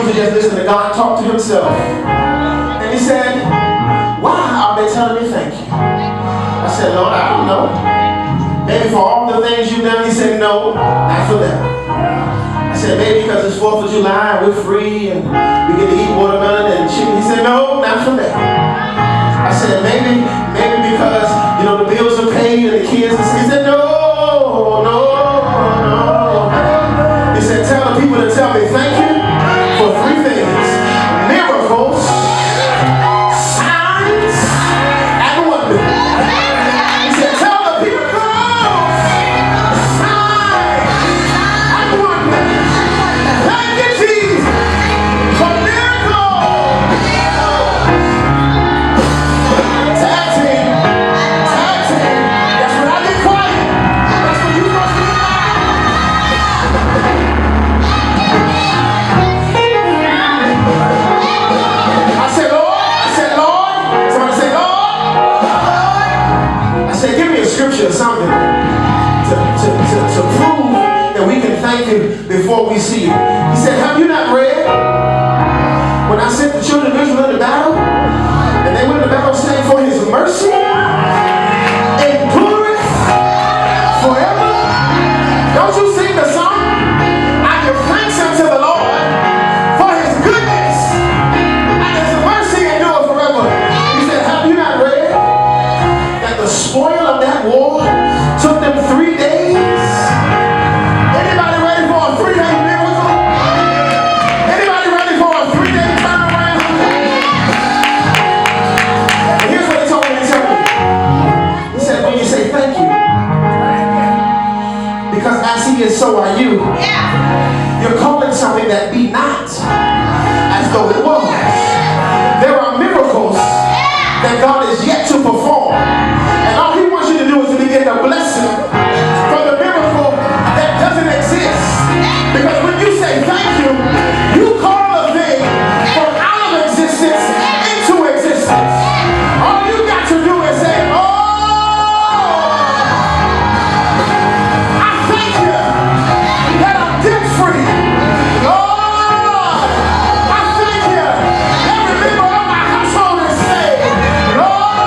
to just listen to God talk to himself. And he said, why are they telling me thank you? I said, Lord, I don't know. Maybe for all the things you've done. He said, no, not for that. I said, maybe because it's 4th of July and we're free and we get to eat watermelon and chicken. He said, no, not for that. I said, maybe because, the bills are paid and the kids. He said, no. He said, tell the people to tell me thank you for 3 things. Miracles, signs, and wonders. He said, tell the people miracles, signs, and wonders. Thank you, Jesus, for miracles. Tag team. That's when I get quiet. That's when you must be loud. I said, Lord. Somebody say, Lord. I said, give me a scripture or something to prove that we can thank him before we see him. He said, have you not read when I sent the children of Israel into battle? And they went to battle saying, for his mercy endureth forever. Don't you sing the song? I give thanks unto the Lord for his goodness and his mercy endure forever. He said, have you not read that the spoil of that war took them 3 days? Anybody ready for a 3-day miracle? Anybody ready for a 3-day turnaround? And here's what he told me to tell me. He said, when you say thank you, because as he is, so are you. You're calling something that be not as though it was. There are miracles that God is yet to perform. And all he wants you to do is to begin to bless him for the miracle that doesn't exist. Because when you say thank you, you call a thing from out of existence into existence. All you got to do is say, oh, I thank you that I'm debt free. Lord, I thank you. Every member of my household is saved. Lord,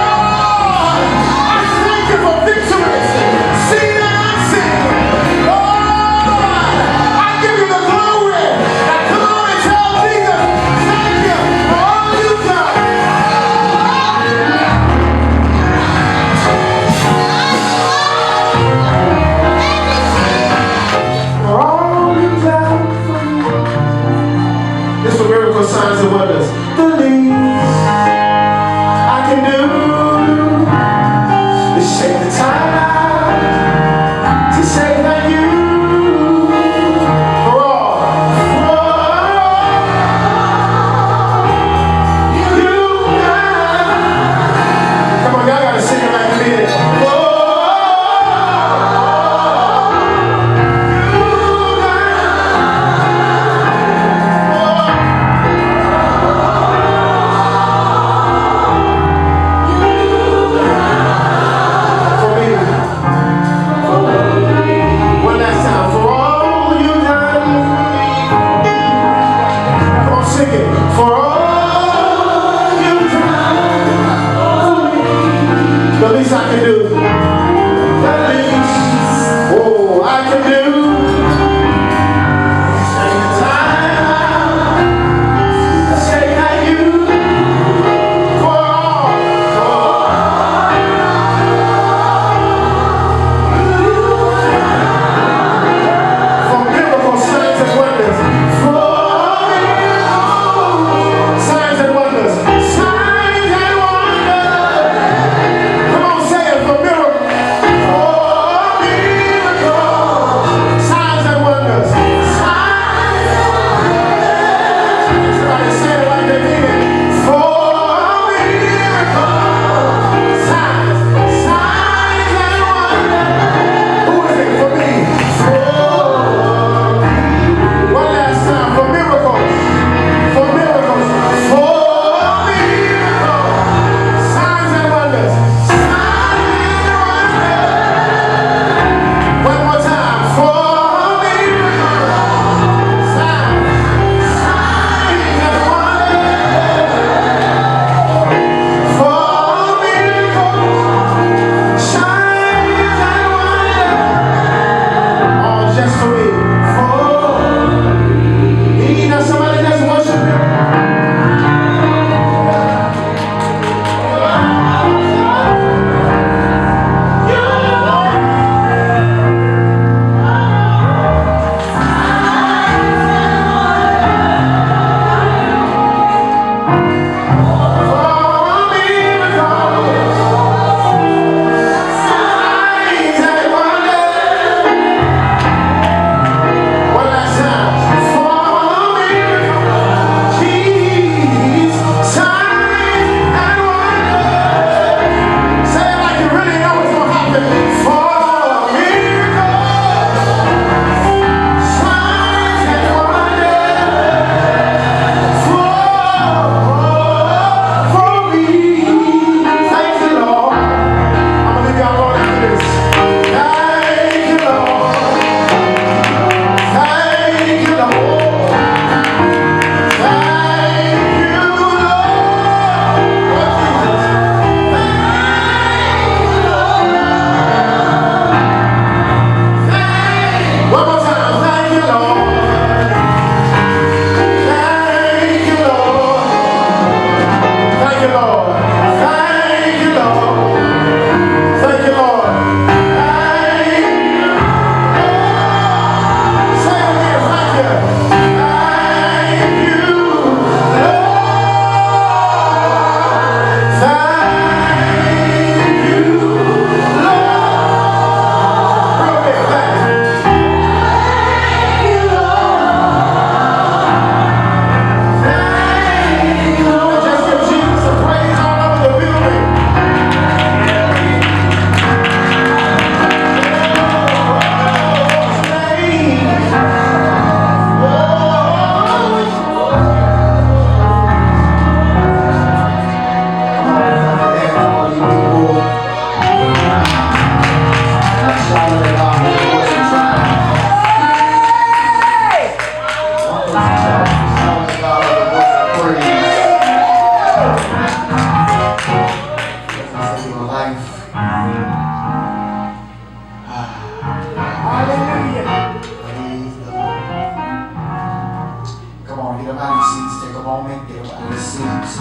I thank you for victories, seen and unseen. Lord, I give you the glory. Now come on and tell Jesus, thank you for all you've done. For all you've done for me. This for miracle signs and wonders. The least I can do is take the time out to say thank you for all you've done. Come on, y'all gotta sing it like you mean it.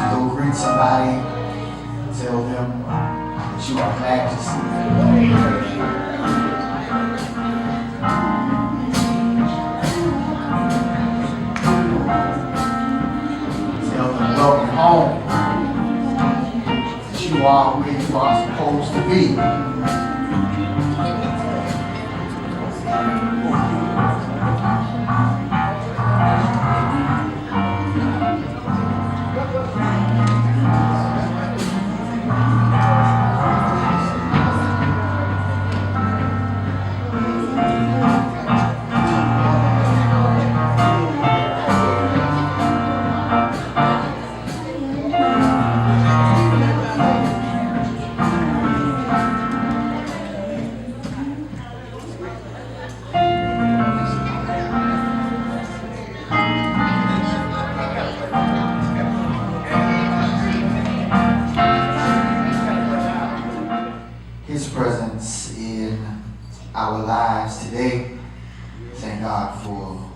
Go greet somebody. Tell them that you are glad to see them. Tell them welcome home. That you are where you are supposed to be. His presence in our lives today. Thank God for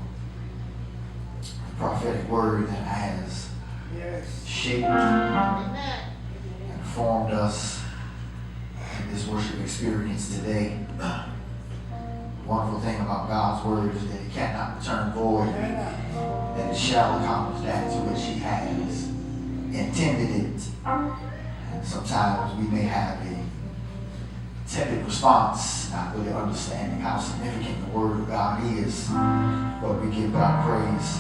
the prophetic word that has shaped and formed us in this worship experience today. The wonderful thing about God's word is that it cannot return void, that it shall accomplish that to which He has intended it. And sometimes we may have a tepid response, not really understanding how significant the Word of God is, but we give God praise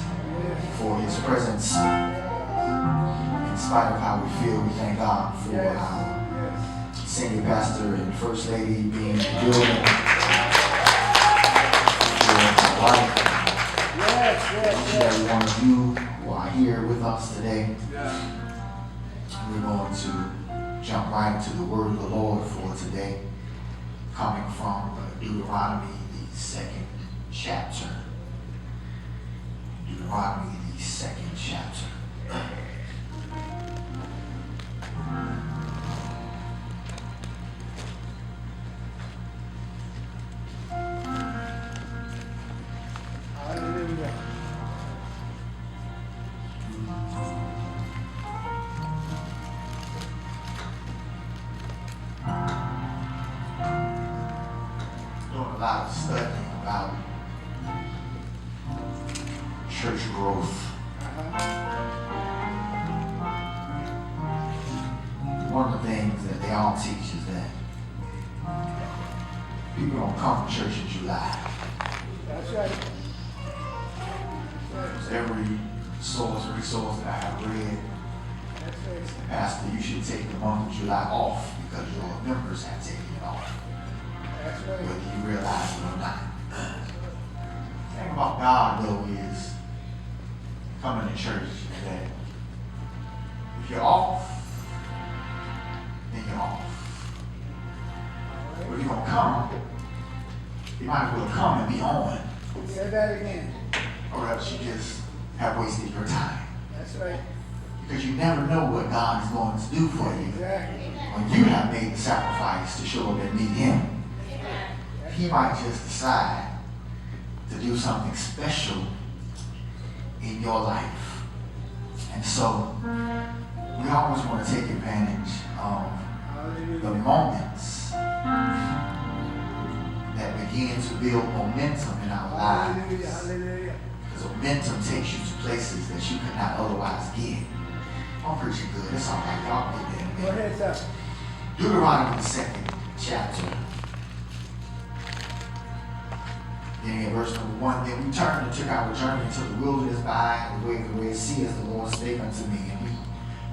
for His presence. In spite of how we feel, we thank God for our senior pastor and first lady being in the building, for my wife, each and every one of you who are here with us today. We're going to jump right into the Word of the Lord for today, coming from Deuteronomy, the 2nd chapter. Deuteronomy, the 2nd chapter. Hallelujah. Doing a lot of studying about church growth. One of the things that they all teach is that people don't come to church in July. That's right. Because every resource that I have read, That's right. Pastor, you should take the month of July off because your members have taken it off, That's right. whether you realize it or not. The thing about God, though, is coming to church is that if you're off, then you're off. But if you're going to come, you might as well come and be on, Say that again. or else you just have wasted your time. That's right. Because you never know what God is going to do for you Exactly. when you have made the sacrifice to show up and meet Him. He might just decide to do something special in your life. And so we always want to take advantage of the moments that begin to build momentum in our Hallelujah. lives. Hallelujah. Because momentum takes you to places that you could not otherwise get. I'm preaching good. It's all right. Y'all get there. Go ahead, sir. Deuteronomy, the 2nd chapter. Then in verse number 1, then we turned and took our journey into the wilderness by the way of the Red Sea, as the Lord spake unto me. And we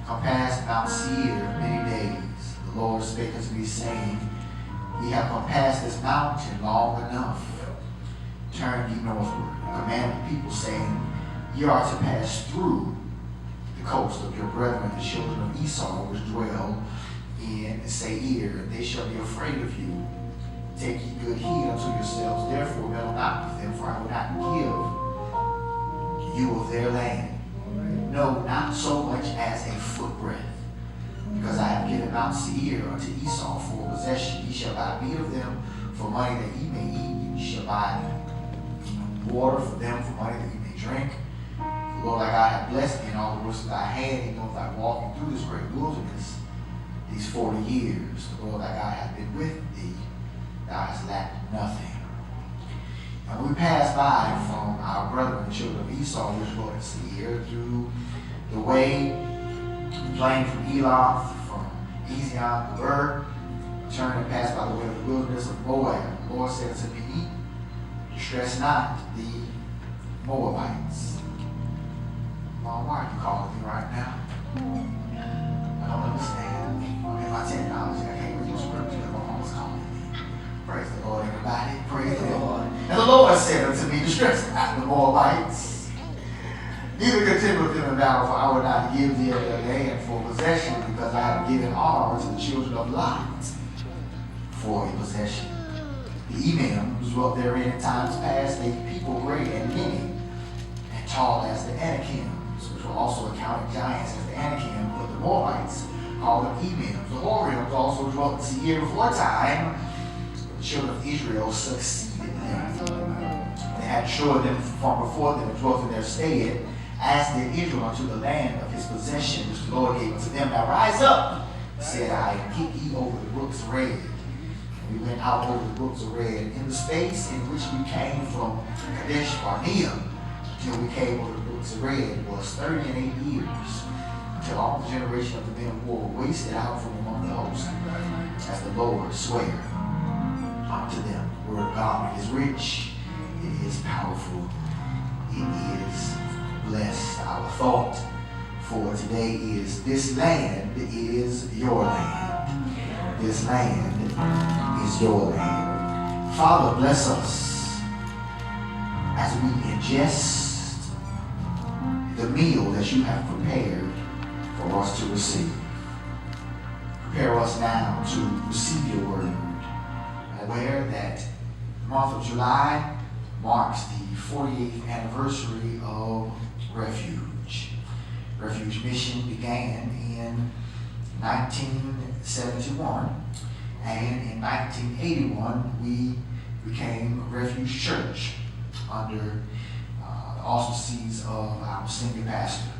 compassed Mount Seir many days. The Lord spake unto me, saying, Ye have compassed this mountain long enough. Turn ye northward, and command the people, saying, Ye are to pass through the coast of your brethren, the children of Esau, which dwell in Seir, and they shall be afraid of you. Take ye good heed unto yourselves, therefore meddle not with them, for I will not give you of their land. No, not so much as a footbreadth, because I have given Mount Seir unto Esau for possession. Ye shall buy meat of them for money that ye may eat. Ye shall buy water for them for money that ye may drink. The Lord, thy God hath blessed thee in all the works of thy hand, even though thy walking through this great wilderness these 40 years. The Lord thy God hath been with thee, thou hast lacked nothing. And when we pass by from our brethren, the children of Esau, which was Seir, through the way, plain from Eloth, from Ezion to Ur, turn and pass by the way of the wilderness of Moab. The Lord said unto me, distress not the Moabites. Mom, why are you calling me right now? I don't understand. I'm in my technology. I can't read your scripture. My mom's calling me. Praise the Lord, everybody. Praise the Lord. And the Lord said unto me, distress not the Moabites. Neither contend with them in battle, for I will not give thee their land for possession, because I have given Ar to the children of Lot for a possession. The Emims dwelt therein in times past, a people great and many, and tall as the Anakims, which were also accounted giants as the Anakim, but the Moabites called them Emims. The Horims also dwelt in Seir before time, but the children of Israel succeeded them. They had destroyed them from before them and dwelt in their stead, as did Israel unto the land of his possession, which the Lord gave unto them. Now rise up, said I, and get ye over the brooks red. And we went out over the brooks of red. In the space in which we came from Kadesh Barnea until we came over the brooks of red was 38 years, until all the generation of the men of war were wasted out from among the host, as the Lord sware unto them. The word of God is rich, it is powerful, it is blessed. Our thought for today is, this land is your land. This land is your land. Father, bless us as we ingest the meal that you have prepared for us to receive. Prepare us now to receive your word. Aware that the month of July marks the 48th anniversary of Refuge. Refuge mission began in 1971, and in 1981 we became Refuge Church under the auspices of our senior pastor.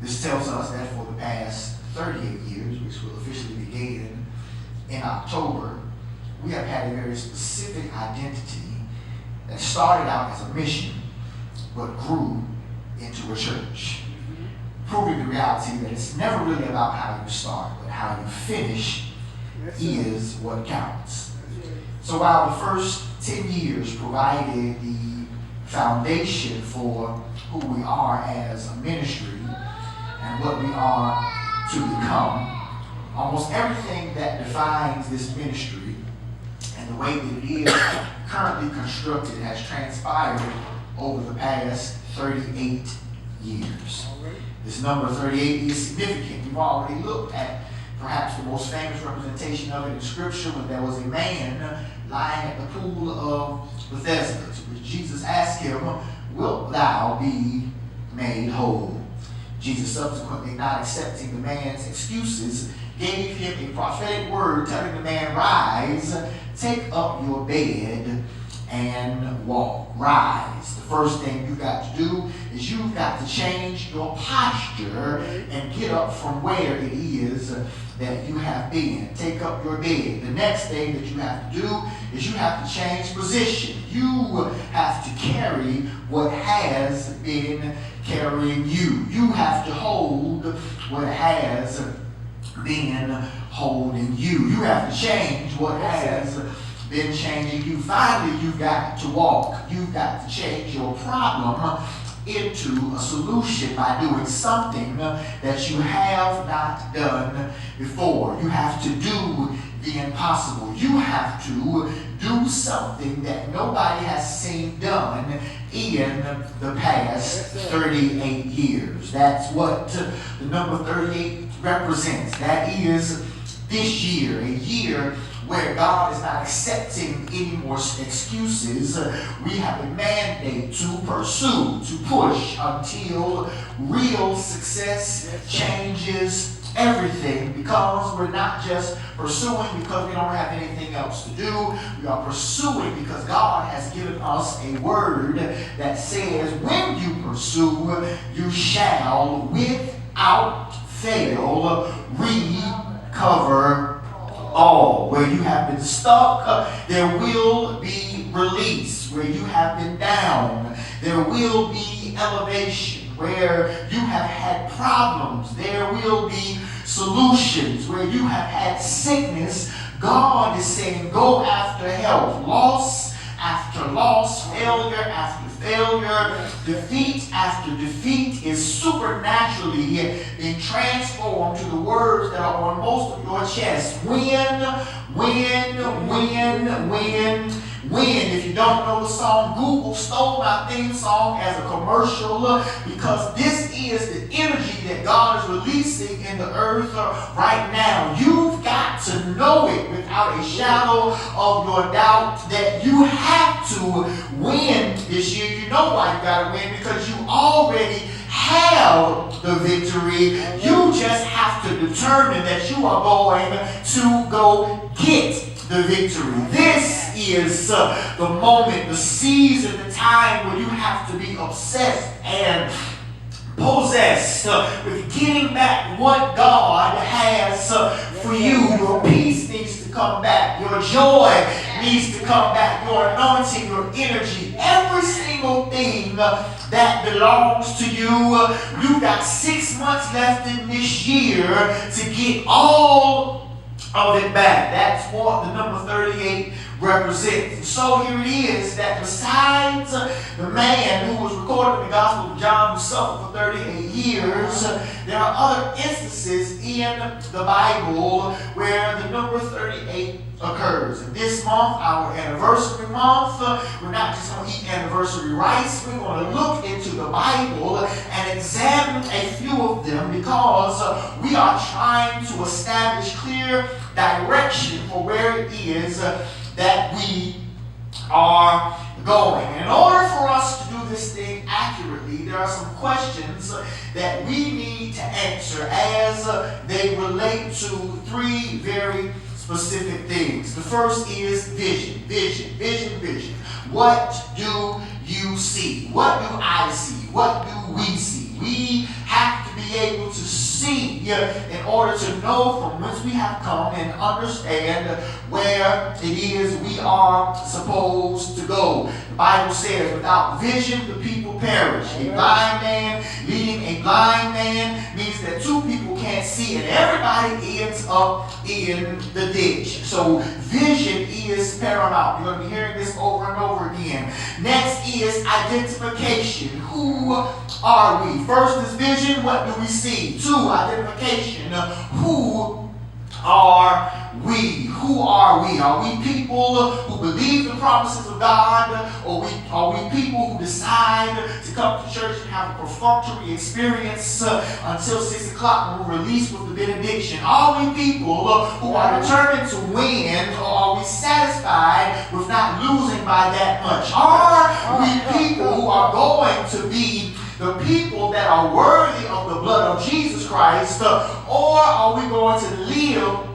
This tells us that for the past 38 years, which will officially begin in October, we have had a very specific identity that started out as a mission but grew into a church, proving the reality that it's never really about how you start, but how you finish is what counts. So while the first 10 years provided the foundation for who we are as a ministry and what we are to become, almost everything that defines this ministry and the way that it is currently constructed has transpired over the past 38 years. This number 38 is significant. We've already looked at perhaps the most famous representation of it in Scripture, when there was a man lying at the pool of Bethesda, to which Jesus asked him, wilt thou be made whole? Jesus, subsequently not accepting the man's excuses, gave him a prophetic word telling the man, rise, take up your bed, and walk. Rise. The first thing you've got to do is you've got to change your posture and get up from where it is that you have been. Take up your bed. The next thing that you have to do is you have to change position. You have to carry what has been carrying you. You have to hold what has been holding you. You have to change what has been changing you. Finally, you've got to walk. You've got to change your problem into a solution by doing something that you have not done before. You have to do the impossible. You have to do something that nobody has seen done in the past 38 years. That's what the number 38 represents. That is this year, a year where God is not accepting any more excuses. We have a mandate to pursue, to push until real success changes everything, because we're not just pursuing because we don't have anything else to do. We are pursuing because God has given us a word that says, when you pursue, you shall without fail recover all. Where you have been stuck, there will be release. Where you have been down, there will be elevation. Where you have had problems, there will be solutions. Where you have had sickness, God is saying, go after health. Loss after loss, failure after failure, defeat after defeat is supernaturally being transformed to the words that are on most of your chest. Win. If you don't know the song, Google stole my theme song as a commercial, because this is the energy that God is releasing in the earth right now. You've got to know it without a shadow of your doubt that you have to win this year. You know why you got to win, because you already have the victory. You just have to determine that you are going to go get the victory. This is the moment, the season, the time when you have to be obsessed and possessed with getting back what God has for you. Your peace needs to come back. Your joy needs to come back. Your anointing, your energy, every single thing that belongs to you. You've got 6 months left in this year to get all of it back. That's what the number 38 represents. And so here it is, that besides the man who was recorded in the Gospel of John who suffered for 38 years, there are other instances in the Bible where the number 38 occurs. And this month, our anniversary month, we're not just going to eat anniversary rice. We're going to look into the Bible and examine a few of them, because we are trying to establish clear direction for where it is that we are going. And in order for us to do this thing accurately, there are some questions that we need to answer as they relate to 3 very specific things. The first is vision. What do you see? What do I see? What do we see? We have to be able to see in order to know from whence we have come and understand where it is we are supposed to go. The Bible says, without vision, the people perish. A blind man leading a blind man means that 2 people can't see, and everybody ends up in the ditch. So vision is paramount. You're going to be hearing this over and over again. Next is identification. Who are we? First is vision. What do we see? 2, identification. Who are we? Who are we? Are we people who believe the promises of God? Or are we people who decide to come to church and have a perfunctory experience until 6 o'clock when we're released with the benediction? Are we people who are determined to win, or are we satisfied with not losing by that much? Are we people who are going to be the people that are worthy of the blood of Jesus Christ, or are we going to live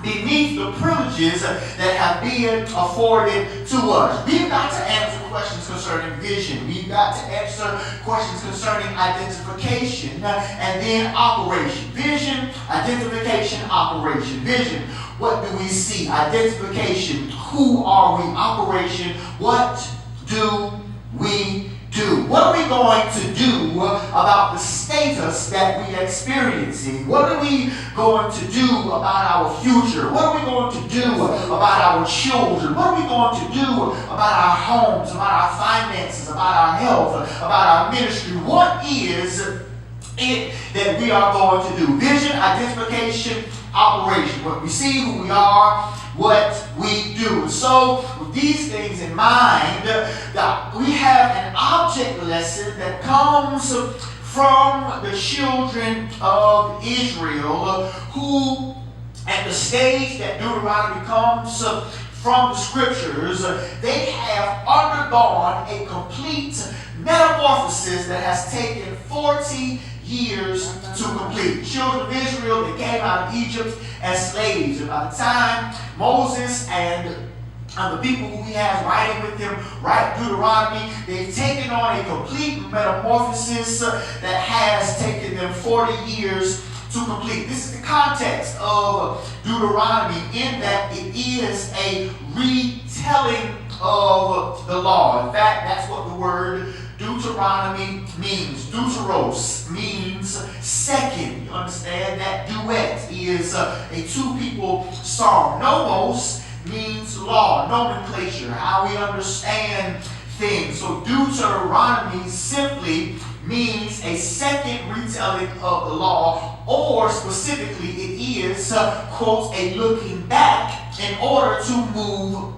beneath the privileges that have been afforded to us? We've got to answer questions concerning vision. We've got to answer questions concerning identification and then operation. Vision, identification, operation. Vision, what do we see? Identification, who are we? Operation, what do we do? What are we going to do about the status that we are experiencing? What are we going to do about our future? What are we going to do about our children? What are we going to do about our homes, about our finances, about our health, about our ministry? What is it that we are going to do? Vision, identification, operation. What we see, who we are, what we do. So with these things in mind, we have an object lesson that comes from the children of Israel, who at the stage that Deuteronomy comes from the scriptures, they have undergone a complete metamorphosis that has taken 40 years to complete. Children of Israel, they came out of Egypt as slaves. And by the time Moses and the people who he has writing with him write Deuteronomy, they've taken on a complete metamorphosis that has taken them 40 years to complete. This is the context of Deuteronomy, in that it is a retelling of the law. In fact, that's what the word Deuteronomy means. Deuteros means second. You understand that? Duet is a two-people song. Nomos means law, nomenclature, how we understand things. So Deuteronomy simply means a second retelling of the law, or specifically it is, quote, a looking back in order to move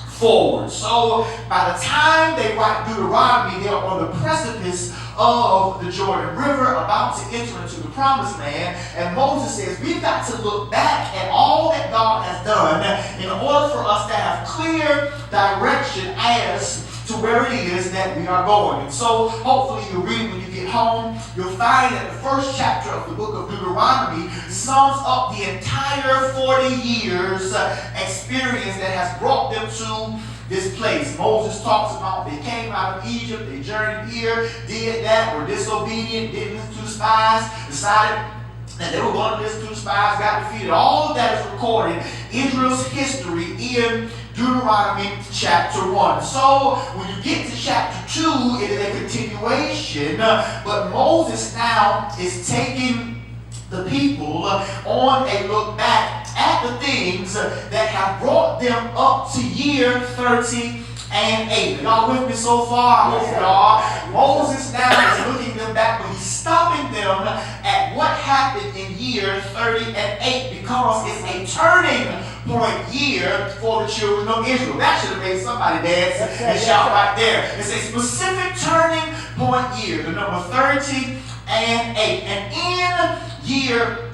forward. So by the time they write Deuteronomy, they're on the precipice of the Jordan River, about to enter into the promised land. And Moses says, we've got to look back at all that God has done in order for us to have clear direction as to where it is that we are going. And so hopefully you'll read when you get home. You'll find that the first chapter of the book of Deuteronomy sums up the entire 40 years experience that has brought them to this place. Moses talks about they came out of Egypt, they journeyed here, did that, were disobedient, didn't listen to the spies, decided that they were going to listen to the spies, got defeated. All of that is recorded, Israel's history, in Deuteronomy chapter 1. So when you get to chapter 2, it is a continuation, but Moses now is taking the people on a look back at the things that have brought them up to year 30 and 8. Y'all with me so far? I hope you are. Moses now is looking them back, but he's stopping them at what happened in year 30 and 8, because it's a turning point year for the children of Israel. That should have made somebody dance and shout right there. It's a specific turning point year, the number 30 and 8. And in year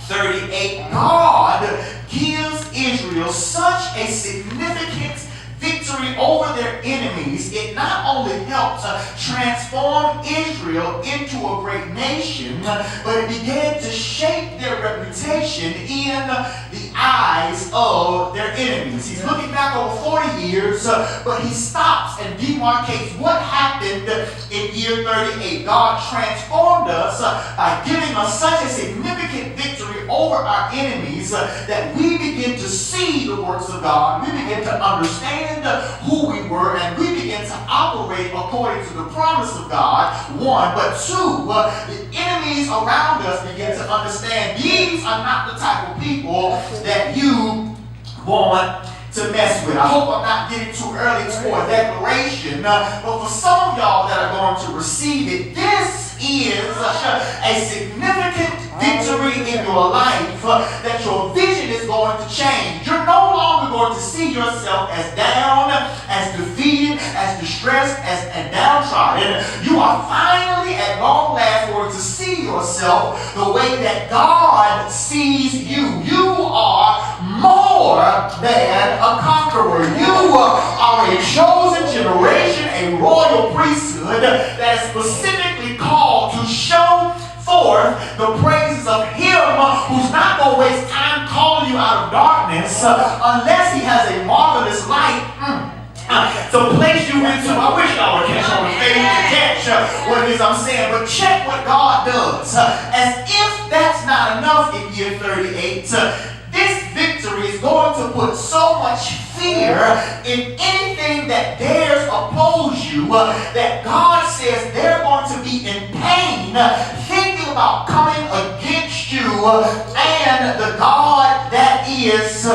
38, God gives Israel such a significant victory over their enemies. It not only helped transform Israel into a great nation, but it began to shape their reputation in the eyes of their enemies. He's looking back over 40 years, but he stops and demarcates what happened in year 38. God transformed us by giving us such a significant victory over our enemies that we begin to see the works of God. We begin to understand who we were, and we begin to operate according to the promise of God, one. But two, the enemies around us begin to understand these are not the type of people that you want to mess with. I hope I'm not getting too early for a declaration, but for some of y'all that are going to receive it, this is a significant victory in your life, that your vision is going to change. You're no longer going to see yourself as down, as defeated, as distressed, and downtrodden. You are finally, at long last, going to see yourself the way that God sees you. You are more than a conqueror. You are a chosen generation, a royal priesthood that is specifically called to show forth the praises of him who's not going to waste time calling you out of darkness unless he has a marvelous light to place you into. I wish y'all would catch on the face and catch what it is I'm saying, but check what God does. As if that's not enough in year 38, this victory is going to put so much fear in anything that dares oppose you that God says they're going to be in pain thinking about coming against you and the God that is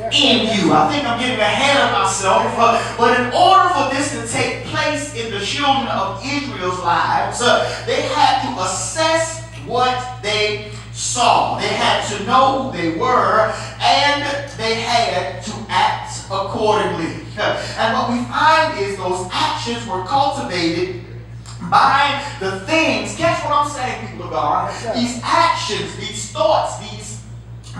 in you. I think I'm getting ahead of myself, but in order for this to take place in the children of Israel's lives, they had to assess what they saw. They had to know who they were, and they had to act accordingly. And what we find is those actions were cultivated by the things. Catch what I'm saying, people of God. These actions, these thoughts, these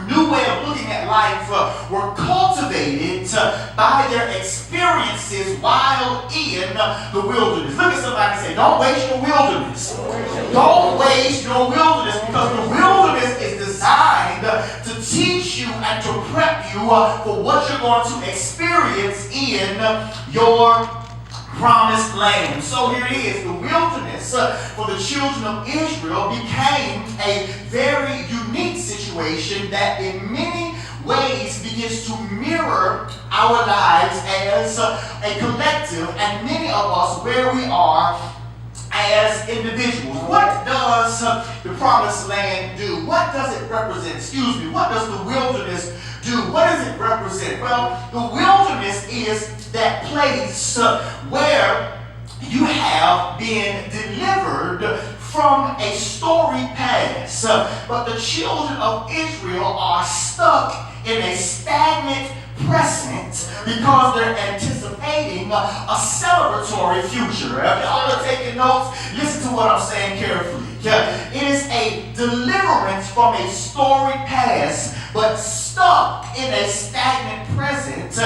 new way of looking at life were cultivated by their experiences while in the wilderness. Look at somebody and say, don't waste your wilderness. Don't waste your wilderness, because the wilderness is designed to teach you and to prep you for what you're going to experience in your promised land. So here it is. The wilderness for the children of Israel became a very unique situation that in many ways begins to mirror our lives as a collective, and many of us where we are as individuals. What does the promised land do? What does it represent? What does the wilderness do? What does it represent? Well, the wilderness is that place where you have been delivered from a storied past. But the children of Israel are stuck in a stagnant present because they're anticipating a celebratory future. If y'all are taking notes, listen to what I'm saying carefully. It is a deliverance from a storied past, but stuck in a stagnant present,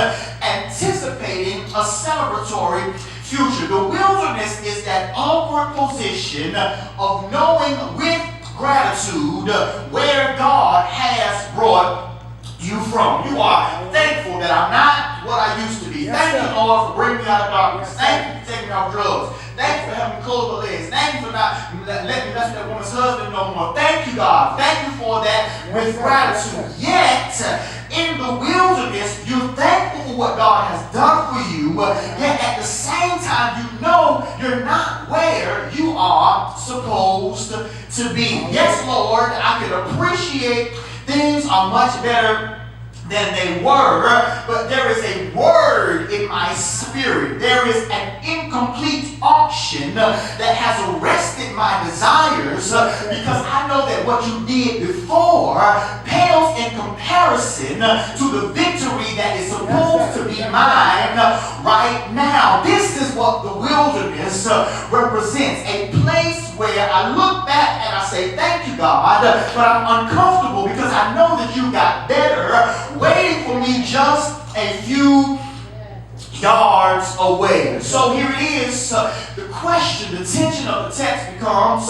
anticipating a celebratory future. The wilderness is that awkward position of knowing with gratitude where God has brought you from. You are thankful that I'm not what I used to be. Thank you, Lord, for bringing me out of darkness. Thank you for taking me off drugs. Thank you for having me close my legs. Thank you for not letting me mess with that woman's husband no more. Thank you, God. Thank you for that with gratitude. Yet, in the wilderness, you're thankful for what God has done for you, yet at the same time, you know you're not where you are supposed to be. Yes, Lord, I can appreciate things are much better than they were, but there is a word in my spirit. There is an incomplete unction that has arrested my desires, because I know that what you did before pales in comparison to the victory that is supposed to be mine right now. This is what the wilderness represents, a place where I look back and I say, thank you, God, but I'm uncomfortable because I know that you got better waiting for me just a few yards away. So here it is. The question, the tension of the text becomes,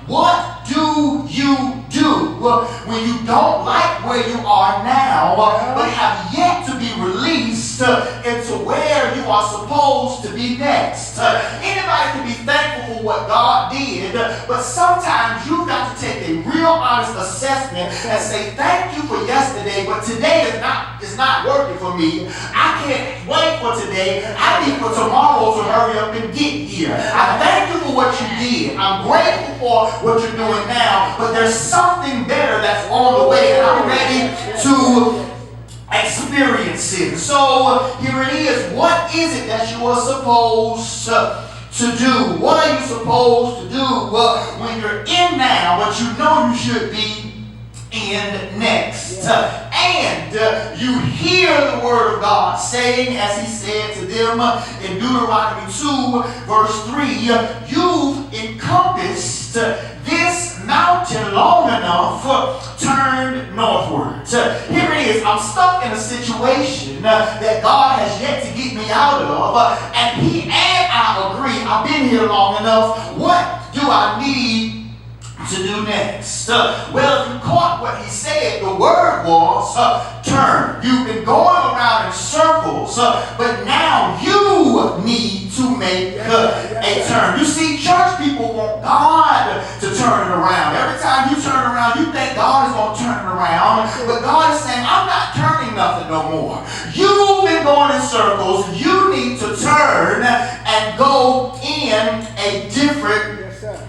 what do you do when you don't like where you are now, but have yet to be released into where you are supposed to be next? Anybody can be thankful for what God did, but sometimes you've got to take a real honest assessment and say, thank you for yesterday, but today is not working for me. I can't wait for today. I need for tomorrow to hurry up and get here. I thank you for what you did. I'm grateful for what you're doing now, but there's something better that's on the way, and I'm ready to experience it. So here it is. What is it that you are supposed to do? What are you supposed to do when you're in now, but you know you should be in next? And you hear the word of God saying, as he said to them in Deuteronomy 2 verse 3, you've encompassed this mountain long enough, turned northward. Here it is. I'm stuck in a situation that God has yet to get me out of, and I agree, I've been here long enough. What do I need to do next? Well, if you caught what he said, the word was turn. You've been going around in circles, but now you need to make a turn. You see, church people want God to turn it around. Every time you turn around, you think God is going to turn it around, but God is saying, I'm not turning nothing no more. You've been going in circles. You need to turn and go in a different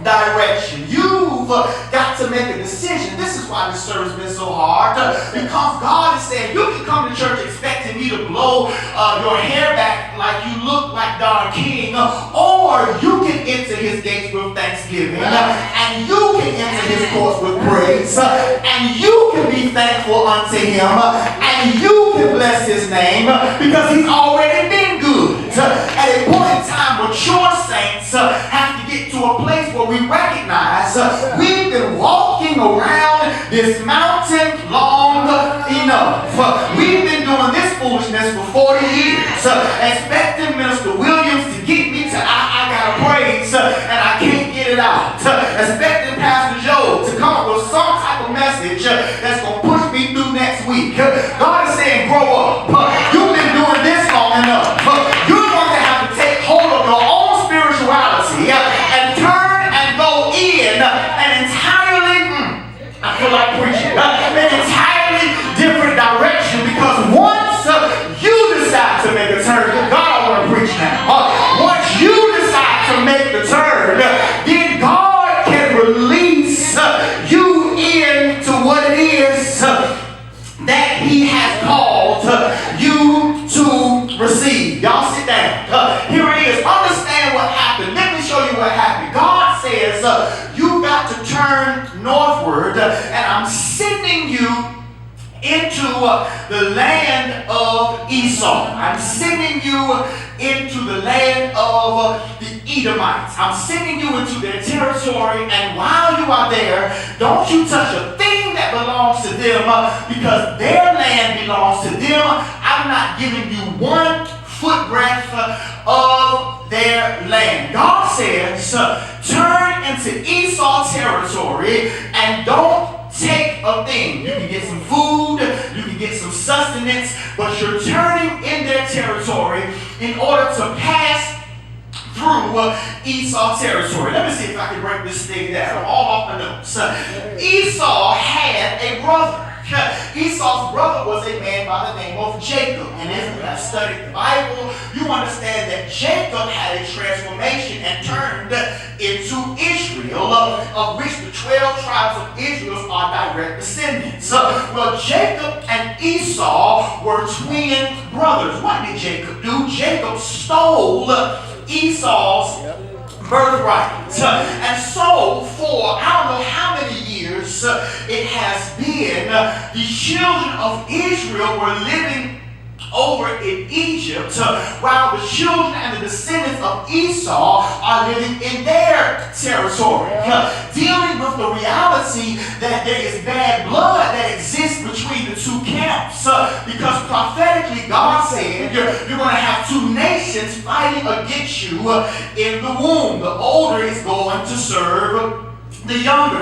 direction. You've got to make a decision. This is why this service has been so hard, because God is saying, you can come to church expecting me to blow your hair back like you look like Don King, or you can enter his gates with thanksgiving, and you can enter his courts with praise, and you can be thankful unto him, and you can bless his name, because he's already been good. At a point in time, mature saints have to get to a place where we recognize we've been walking around this mountain long feel like preaching. An entirely different direction, because once you decide to make a turn, God, I want to preach now. Once you decide to make the turn, then God can release you into what it is that He has called you to receive. Y'all sit down. Here it is. Understand what happened. Let me show you what happened. God says you got to turn northward, and I'm sending you into the land of Esau. I'm sending you into the land of the Edomites. I'm sending you into their territory, and while you are there, don't you touch a thing that belongs to them, because their land belongs to them. I'm not giving you one foot breadth of their land. God says, turn into Esau territory and don't take a thing. You can get some food, you can get some sustenance, but you're turning in their territory in order to pass through Esau territory. Let me see if I can break this thing down all off my notes. Esau had a brother. Esau's brother was a man by the name of Jacob. And if you have studied the Bible, you understand that Jacob had a transformation and turned into Israel, of which the 12 tribes of Israel are direct descendants. Well, Jacob and Esau were twin brothers. What did Jacob do? Jacob stole Esau's birthright. And so for I don't know how many years it has been, the children of Israel were living over in Egypt, while the children and the descendants of Esau are living in their territory, dealing with the reality that there is bad blood that exists between the two camps, because prophetically God said you're going to have two nations fighting against you in the womb. The older is going to serve the younger.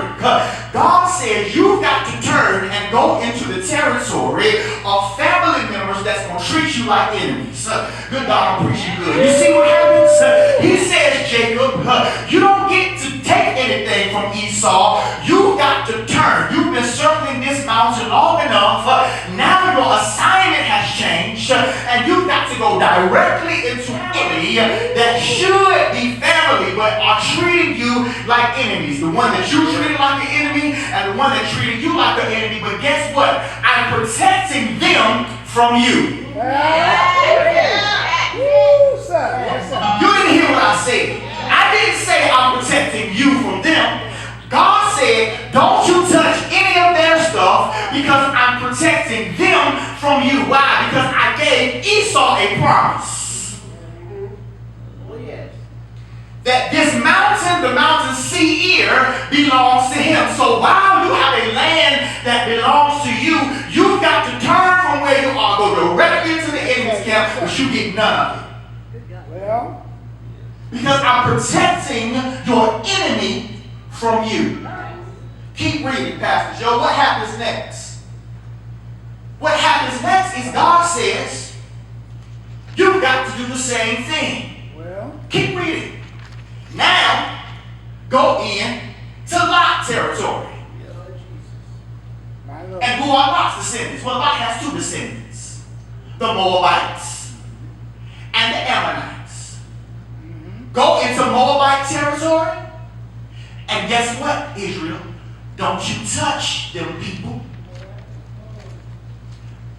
God says you've got to turn and go into the territory of family members that's going to treat you like enemies. Good God, I'm preaching good. You see what happens? He says, Jacob, you don't get to take anything from Esau. You've got to turn. You've been circling this mountain long enough. Now your assignment has changed, and you've got to go directly into enemy that should be family, but are treating you like enemies. The one that you treated like an enemy and the one that treated you like an enemy. But guess what? I'm protecting them from you. You didn't hear what I said. I didn't say I'm protecting you from them. God said, don't you touch any of their stuff, because I'm protecting them from you. Why? Because I gave Esau a promise that this mountain, the mountain Seir, belongs to him. So while you have a land that belongs to you, you've got to turn from where you are, go directly into the enemy's camp, but you get none of it. Well, because I'm protecting your enemy from you. Keep reading, Pastor Joe. What happens next? What happens next is God says, you've got to do the same thing. Well, keep reading. Now, go in to Lot territory. And who are Lot's descendants? Well, Lot has two descendants. The Moabites and the Ammonites. Go into Moabite territory. And guess what, Israel? Don't you touch them people.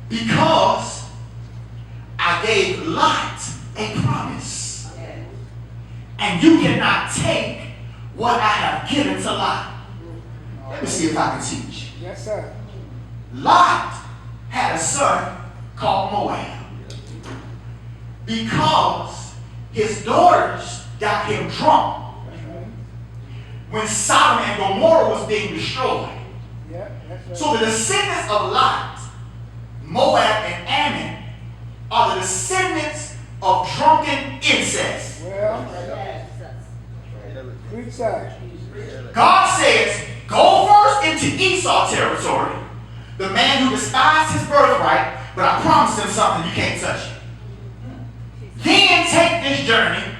Because I gave Lot a promise. And you cannot take what I have given to Lot. Let me see if I can teach. Yes, sir. Lot had a son called Moab. Because his daughters got him drunk when Sodom and Gomorrah was being destroyed. Yeah, that's right. So the descendants of Lot, Moab, and Ammon are the descendants of drunken incest. Well, God says, go first into Esau territory, the man who despised his birthright, but I promised him something, you can't touch it. Then take this journey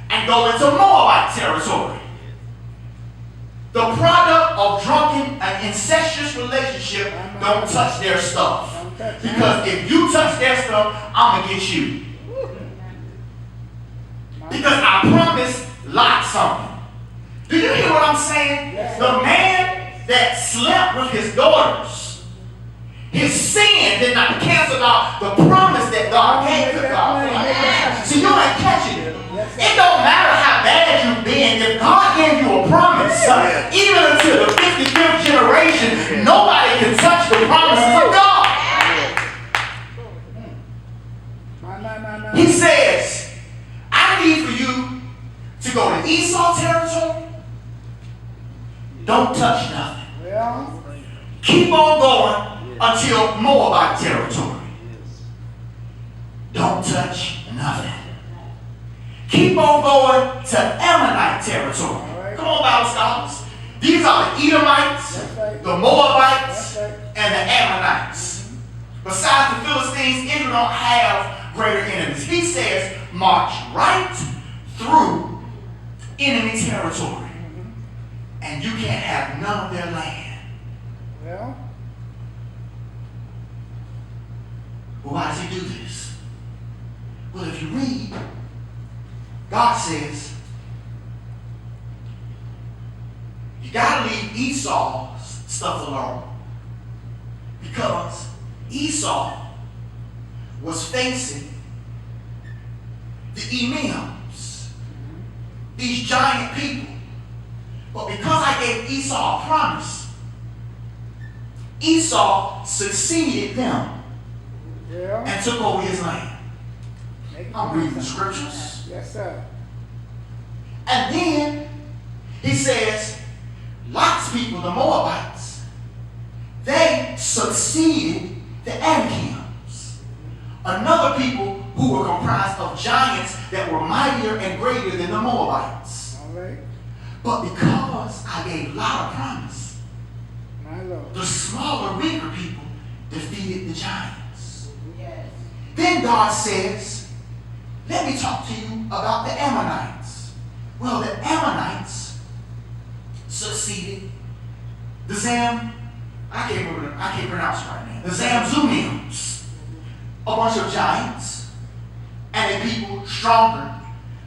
and go into Moabite territory, the product of drunken and incestuous relationship, don't touch their stuff. Because if you touch their stuff, I'm going to get you. Because I promised Lot something. Do you hear what I'm saying? The man that slept with his daughters, his sin did not cancel out the promise that God gave to God. See, you ain't catching it. It don't matter how bad you've been. If God gave you a promise, even until the 55th generation, nobody can touch the promises of God. He says, I need for you to go to Esau territory. Don't touch nothing. Keep on going until Moabite territory. Don't touch nothing. Keep on going to Ammonite territory. Come on, Bible scholars. These are the Edomites, the Moabites, and the Ammonites. Besides the Philistines, Israel don't have greater enemies. He says, march right through enemy territory, and you can't have none of their land. Well, why does he do this? Well, if you read, God says, you got to leave Esau's stuff alone. Because Esau was facing the Edomites, these giant people. But because I gave Esau a promise, Esau succeeded them and took over his land. I'm reading the scriptures. Yes, sir. And then he says, Lot's people, the Moabites, they succeeded the Anakims, another people who were comprised of giants that were mightier and greater than the Moabites. All right. But because I gave Lot a promise, My Lord. the smaller, weaker people defeated the giants. Yes. Then God says, let me talk to you about the Ammonites. Well, the Ammonites succeeded the I can't pronounce it right now. The Zamzumims, a bunch of giants, and a people stronger.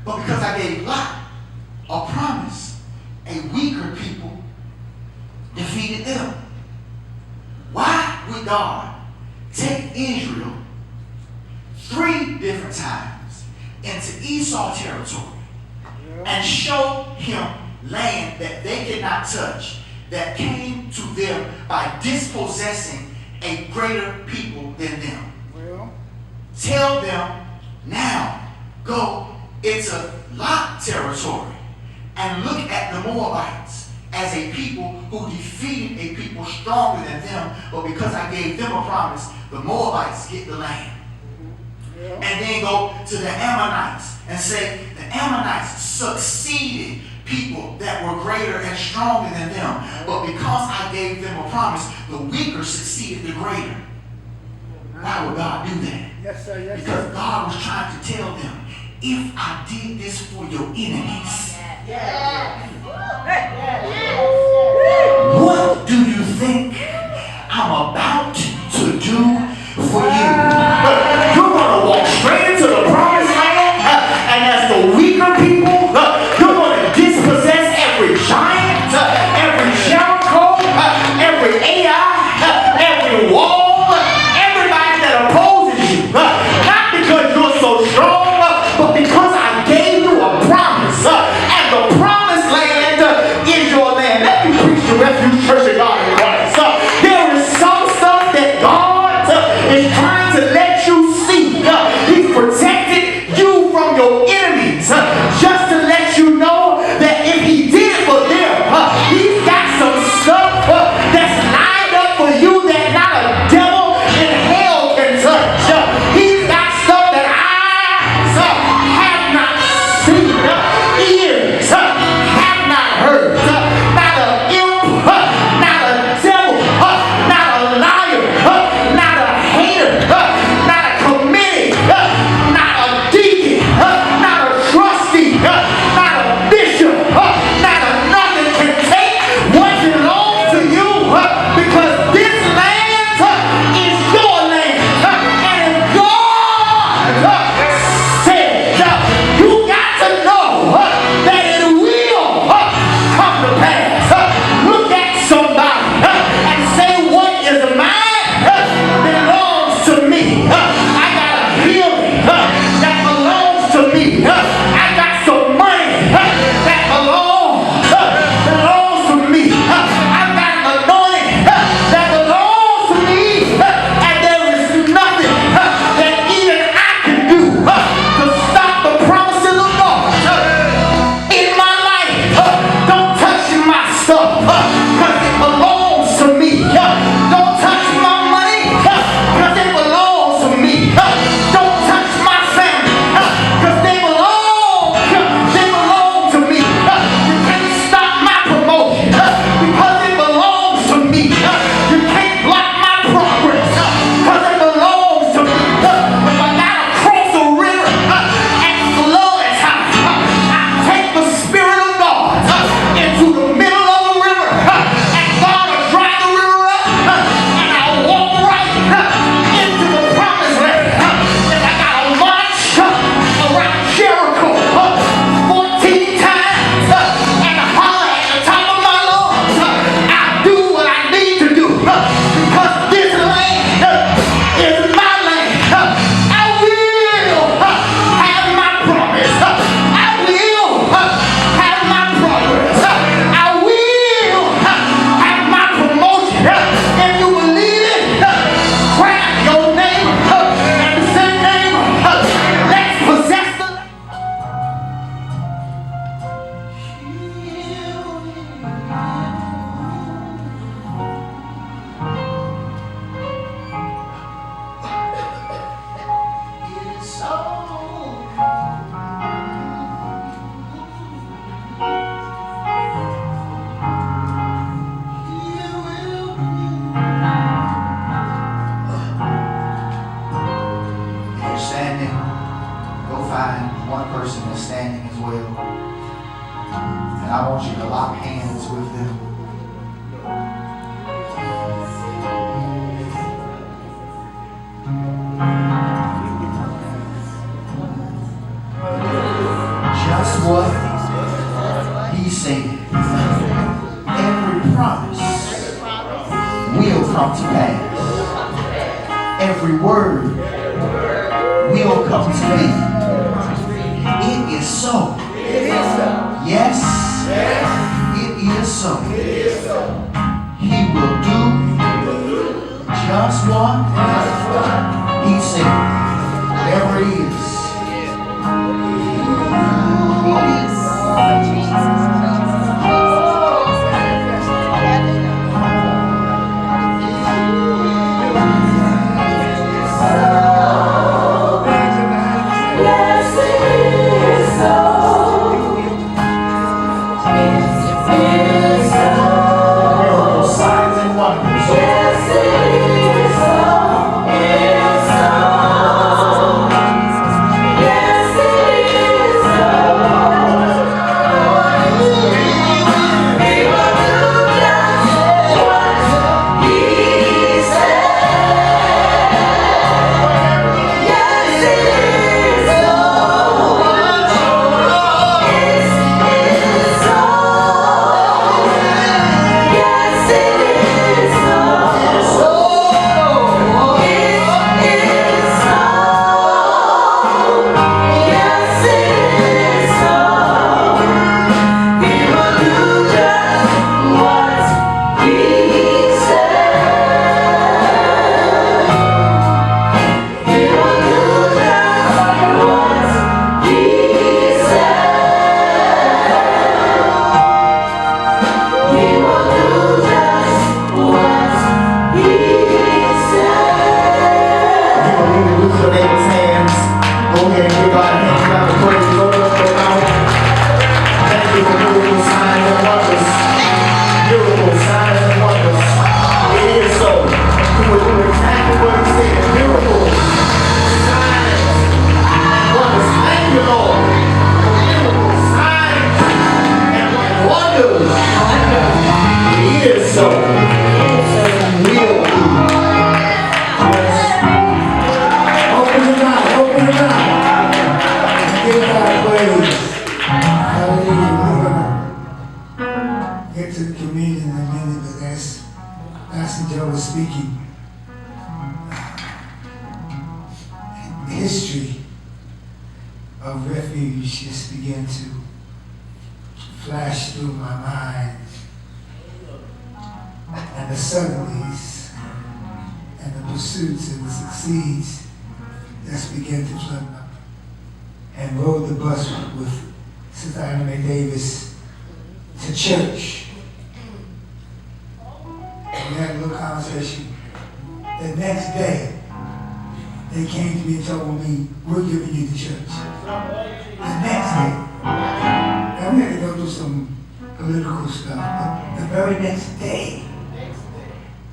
But because I gave Lot a promise, a weaker people defeated them. Why would God take Israel 3 different times into Esau territory and show him land that they could not touch, that came to them by dispossessing a greater people than them? Well, tell them now, go into Lot territory and look at the Moabites as a people who defeated a people stronger than them, but because I gave them a promise, the Moabites get the land. And then go to the Ammonites and say the Ammonites succeeded people that were greater and stronger than them. But because I gave them a promise, the weaker succeeded the greater. Why would God do that? yes, sir. Yes, Because sir. God was trying to tell them, if I did this for your enemies, what do you think I'm about to do for you? You're going to walk straight into the promised land, and as the weaker people, you're going to dispossess every giant, every Jericho, every Ai, every wall, everybody that opposes you. Not because you're so strong, but because I gave you a promise, and the promised land is your land. Let me preach the Refuge Church of God in Christ. There is some stuff that God is trying to let you see. He's protected you from your enemies, just to let you know that if he did it for them, he's got some stuff that's lined up for you that not a devil in hell can touch. He's got stuff that eyes have not seen, ears have not heard, not a imp, not a devil, not a liar, not a hater, not a committee, not a deacon, not a trustee, person is standing as well. And I want you to lock hands with them. Just what he said. Every promise will come to pass. Every word will come to me. It is so. Yes, it is so. He will do just what he said. Whatever it is. History of Refuge just began to flash through my mind, and the suddenlies and the pursuits and the succeeds just began to flood up, and rode the bus with Sister Anna Mae Davis to church. And we had a little conversation. The next day, they came to me and told me, we're giving you the church. The next day, and we had to go through some political stuff, but the very next day,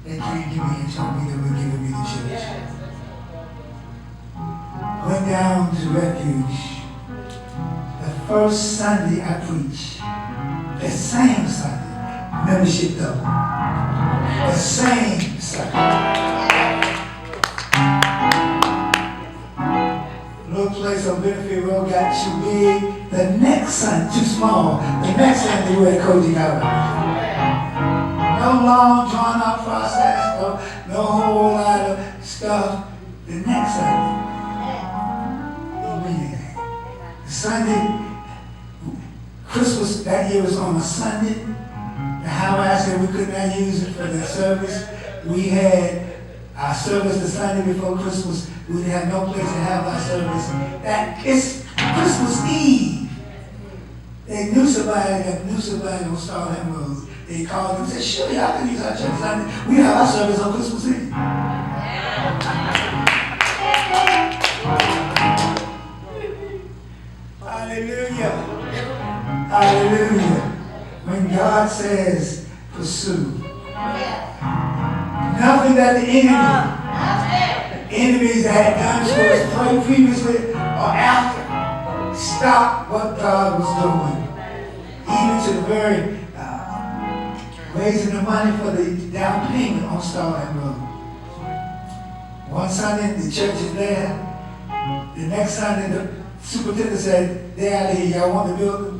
they came to me and told me they were giving me the church. Went down to Refuge. The first Sunday I preached, the same Sunday, membership double. The same Sunday. Little place on Benefit Road got too big. The next Sunday, too small. The next Sunday we were at Koji Gaba. No long drawn out process, no whole lot of stuff. The next Sunday. Sunday, Christmas that year was on a Sunday. The house said we could not use it for the service. We had our service the Sunday before Christmas. We didn't have no place to have our service. It's Christmas Eve. They knew somebody gonna start that move. They called them and said, sure, y'all can use our church Sunday. We have our service on Christmas Eve. Hallelujah. Hallelujah. When God says pursue, nothing that the enemies that had done to us previously or after stop what God was doing. Even to the very raising the money for the down payment on Starland Road. One Sunday, the church is there. The next Sunday, the superintendent said, "They're out of here. Y'all want the building?"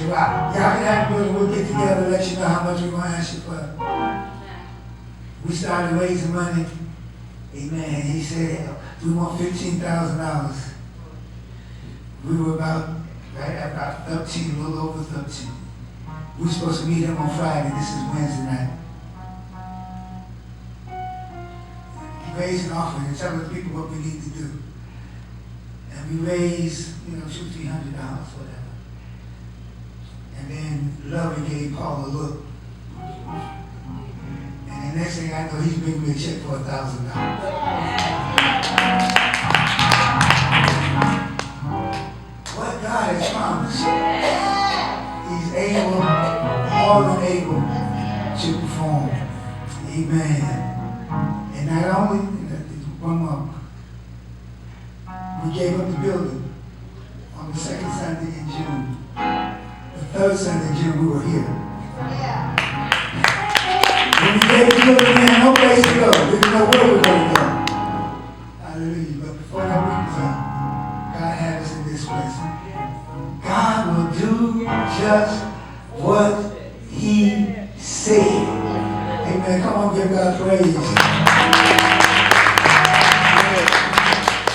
Y'all can have the building. We'll get together and let you know how much we're going to ask you for. We started raising money. Amen. He said, "We want $15,000. We were about 13, a little over 13. We were supposed to meet him on Friday. This is Wednesday night. Raise an offering and tell the people what we need to do. And we raised, $200-300, whatever. And then Lovey gave Paul a look. And the next thing I know, he's bringing me a check for $1,000. What God has promised, He's able, more than able to perform. Amen. And not only, one more, we gave up the building on the second Sunday in June. The third Sunday in June, we were here. When we gave the building, we had no place to go. We didn't know where we were going to go. Hallelujah. But before that week was up, God had us in this place. God will do just what He said. Amen. Come on, give God praise.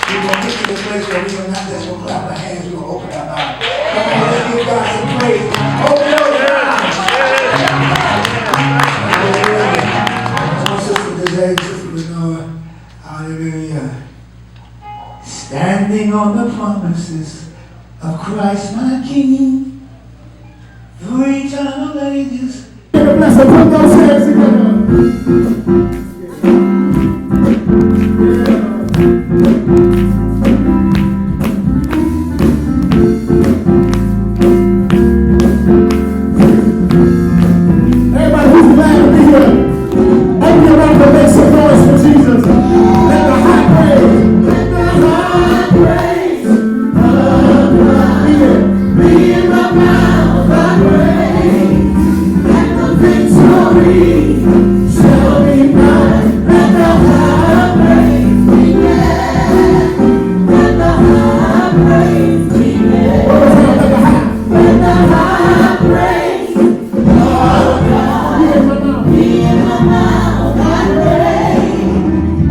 We're going to get to the place where we're not just going to clap our hands, we're going to open our mouth. Come on, let's give God some praise. Open your mouth. Hallelujah. Come on, Sister Desiree, Sister Lenore. Hallelujah. Standing on the promises of Christ my King, through eternal ages. Bless her, put those hands together. Everybody who's glad to be here, open your mouth and make some noise for Jesus. Let the high praise, be in my mouth, I praise, and the victory shall be mine. Let the high praise begin. Let the high praise begin. One more time, let the high. Let the high praise be in my mouth, I praise,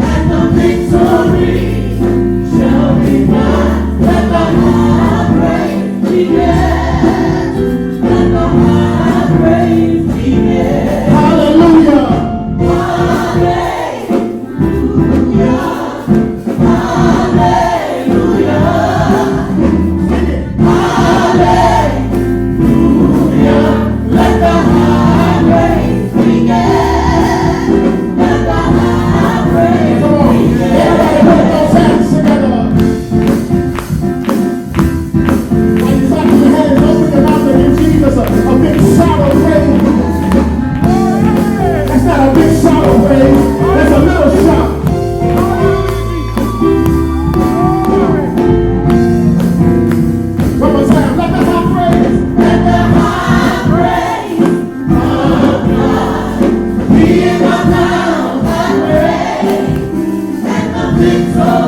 and the victory shall be mine. Let the high praise begin. Let the high praise begin. Hallelujah. Victory!